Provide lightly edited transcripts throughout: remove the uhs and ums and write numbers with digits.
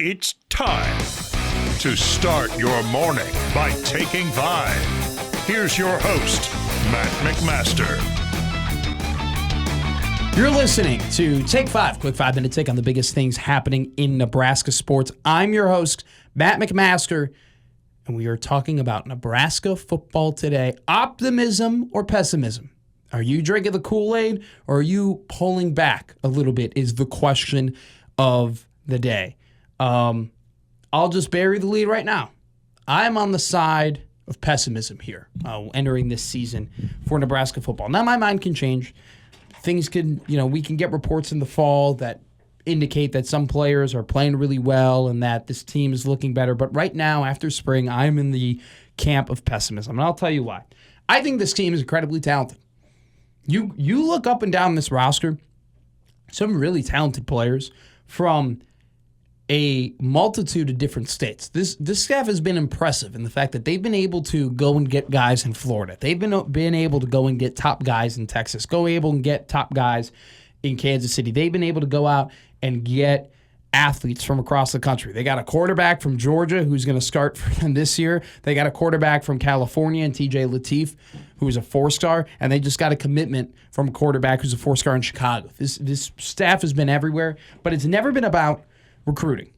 It's time to start your morning by taking 5. Here's your host, Matt McMaster. You're listening to Take 5, quick 5-minute take on the biggest things happening in Nebraska sports. I'm your host, Matt McMaster, and we are talking about Nebraska football today. Optimism or pessimism? Are you drinking the Kool-Aid or are you pulling back a little bit is the question of the day. I'll just bury the lead right now. I'm on the side of pessimism here, entering this season for Nebraska football. Now, my mind can change. Things can, we can get reports in the fall that indicate that some players are playing really well and that this team is looking better. But right now, after spring, I'm in the camp of pessimism. And I'll tell you why. I think this team is incredibly talented. You look up and down this roster, some really talented players from a multitude of different states. This staff has been impressive in the fact that they've been able to go and get guys in Florida. They've been able to go and get top guys in Texas, able and get top guys in Kansas City. They've been able to go out and get athletes from across the country. They got a quarterback from Georgia who's going to start for them this year. They got a quarterback from California and TJ Lateef, who is a 4-star, and they just got a commitment from a quarterback who's a 4-star in Chicago. This staff has been everywhere, but it's never been about recruiting.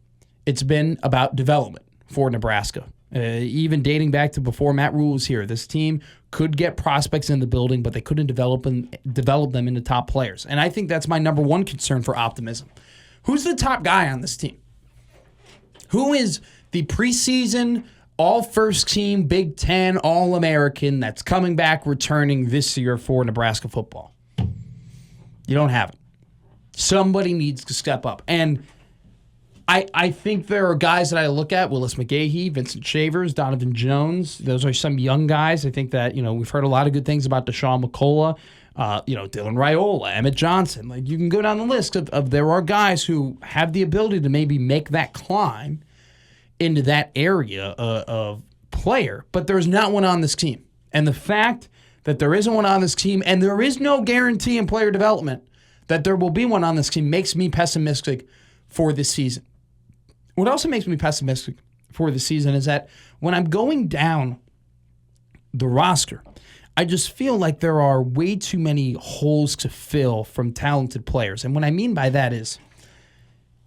It's been about development for Nebraska. Even dating back to before Matt Rule was here, this team could get prospects in the building, but they couldn't develop them into top players. And I think that's my number one concern for optimism. Who's the top guy on this team? Who is the preseason all-first team, Big Ten, All-American that's coming back returning this year for Nebraska football? You don't have it. Somebody needs to step up. And I think there are guys that I look at, Willis McGahee, Vincent Shavers, Donovan Jones. Those are some young guys. I think that, we've heard a lot of good things about Deshaun McCullough, Dylan Raiola, Emmett Johnson. Like, you can go down the list of there are guys who have the ability to maybe make that climb into that area of player, but there's not one on this team. And the fact that there isn't one on this team and there is no guarantee in player development that there will be one on this team makes me pessimistic for this season. What also makes me pessimistic for the season is that when I'm going down the roster, I just feel like there are way too many holes to fill from talented players. And what I mean by that is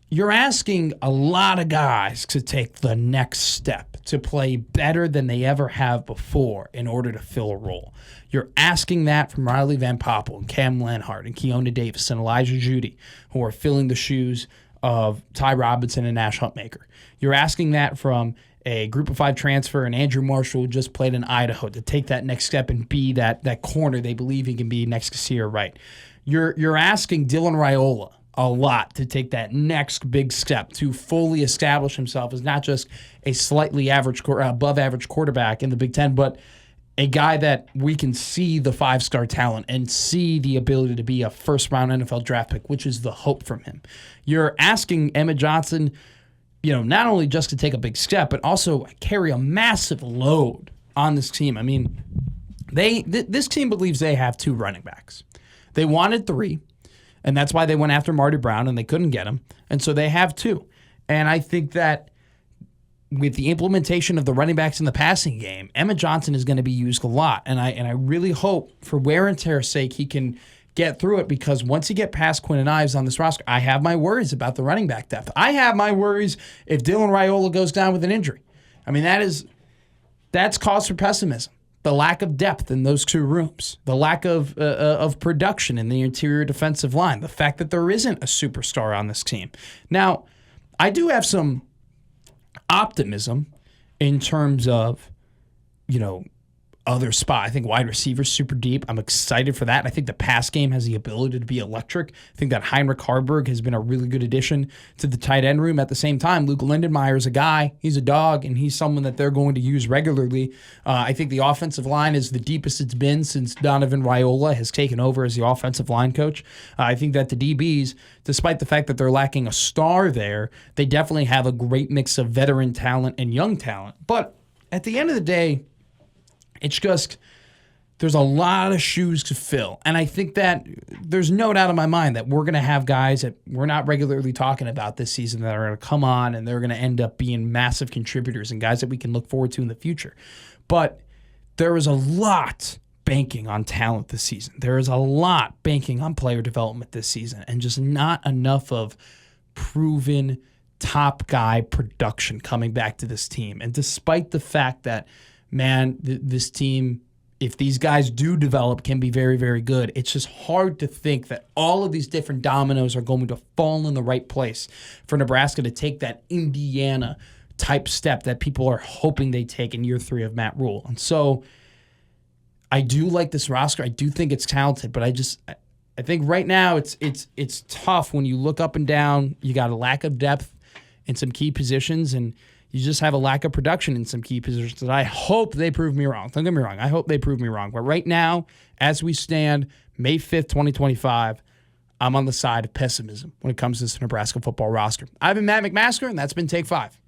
you're asking a lot of guys to take the next step, to play better than they ever have before in order to fill a role. You're asking that from Riley Van Poppel and Cam Lenhart and Keona Davis and Elijah Judy, who are filling the shoes of Ty Robinson and Nash Huntmaker. You're asking that from a Group of 5 transfer and Andrew Marshall, who just played in Idaho, to take that next step and be that corner they believe he can be next to Sear Wright. You're asking Dylan Raiola a lot to take that next big step to fully establish himself as not just a slightly above average quarterback in the Big Ten, but a guy that we can see the 5-star talent and see the ability to be a first-round NFL draft pick, which is the hope from him. You're asking Emmett Johnson, not only just to take a big step, but also carry a massive load on this team. I mean, this team believes they have 2 running backs. They wanted 3, and that's why they went after Marty Brown, and they couldn't get him. And so they have 2. And I think that with the implementation of the running backs in the passing game, Emmett Johnson is going to be used a lot. And I really hope, for wear and tear's sake, he can get through it, because once you get past Quinn and Ives on this roster, I have my worries about the running back depth. I have my worries if Dylan Raiola goes down with an injury. I mean, that's cause for pessimism. The lack of depth in those 2 rooms, the lack of production in the interior defensive line, the fact that there isn't a superstar on this team. Now, I do have some optimism in terms of, other spot. I think wide receiver's super deep. I'm excited for that. I think the pass game has the ability to be electric. I think that Heinrich Harburg has been a really good addition to the tight end room. At the same time, Luke Lindenmeyer is a guy. He's a dog, and he's someone that they're going to use regularly. I think the offensive line is the deepest it's been since Donovan Raiola has taken over as the offensive line coach. I think that the DBs, despite the fact that they're lacking a star there, they definitely have a great mix of veteran talent and young talent. But at the end of the day, it's just there's a lot of shoes to fill. And I think that there's no doubt in my mind that we're going to have guys that we're not regularly talking about this season that are going to come on and they're going to end up being massive contributors and guys that we can look forward to in the future. But there is a lot banking on talent this season. There is a lot banking on player development this season and just not enough of proven top guy production coming back to this team. And despite the fact that, man, this team, if these guys do develop, can be very, very good, it's just hard to think that all of these different dominoes are going to fall in the right place for Nebraska to take that Indiana type step that people are hoping they take in year 3 of Matt Rule. And so I do like this roster. I do think it's talented, but I think right now it's tough when you look up and down. You got a lack of depth in some key positions, and you just have a lack of production in some key positions that I hope they prove me wrong. Don't get me wrong. I hope they prove me wrong. But right now, as we stand, May 5th, 2025, I'm on the side of pessimism when it comes to this Nebraska football roster. I've been Matt McMaster, and that's been Take 5.